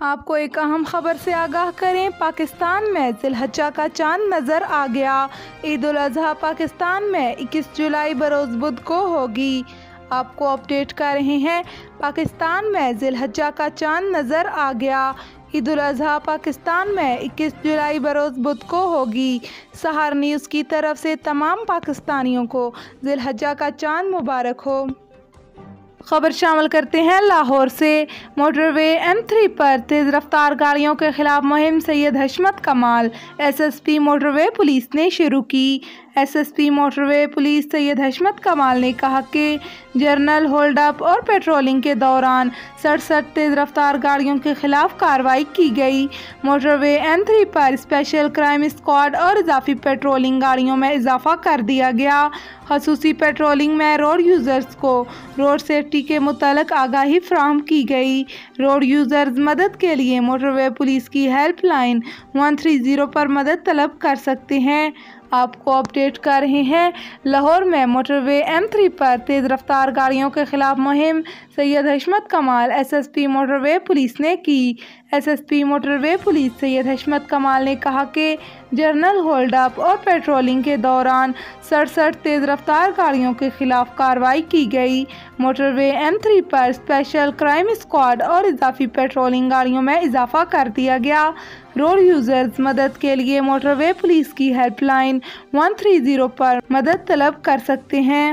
آپ کو ایک اہم خبر سے آگاہ کریں، پاکستان میں ذی الحجہ کا چاند نظر آ گیا۔ عید الاضحیٰ پاکستان میں 21 جولائی بروز بدھ کو ہوگی۔ آپ کو اپڈیٹ کر رہے ہیں، پاکستان میں ذی الحجہ کا چاند نظر آ گیا۔ عید الاضحیٰ پاکستان میں 21 جولائی بروز بدھ کو ہوگی۔ سہار نیوز کی طرف سے تمام پاکستانیوں کو ذی الحجہ کا چاند مبارک ہو۔ خبر شامل کرتے ہیں لاہور سے۔ موٹر وے M3 پر تیز رفتار گاڑیوں کے خلاف مہم سید حشمت کمال۔ SSP موٹر وے پولیس نے شروع کی۔ SSP موٹر وے پولیس سید حشمت کمال نے کہا کہ جرنل ہولڈ اپ اور پیٹرولنگ کے دوران 67 تیز رفتار گاڑیوں کے خلاف کارروائی کی گئی۔ موٹر وے M3 پر اسپیشل کرائم اسکواڈ اور اضافی پیٹرولنگ گاڑیوں میں اضافہ کر دیا گیا۔ خصوصی پیٹرولنگ میں روڈ یوزرز کو روڈ سیفٹی کے متعلق آگاہی فراہم کی گئی۔ روڈ یوزرز مدد کے لیے موٹر وے پولیس کی ہیلپ لائن 130 پر مدد طلب کر سکتے ہیں۔ آپ کو اپڈیٹ کر رہے ہیں، لاہور میں موٹر وے M3 پر تیز رفتار گاڑیوں کے خلاف مہم سید حشمت کمال SSP موٹر وے پولیس نے کی۔ SSP موٹر وے پولیس سید حشمت کمال نے کہا کہ جرنل ہولڈ اپ اور پیٹرولنگ کے دوران 67 تیز رفتار گاڑیوں کے خلاف کارروائی کی گئی۔ موٹر وے M3 پر اسپیشل کرائم اسکواڈ اور اضافی پیٹرولنگ گاڑیوں میں اضافہ کر دیا گیا۔ روڈ یوزرز مدد کے لیے موٹر وے پولیس کی ہیلپ لائن 130 پر مدد طلب کر سکتے ہیں۔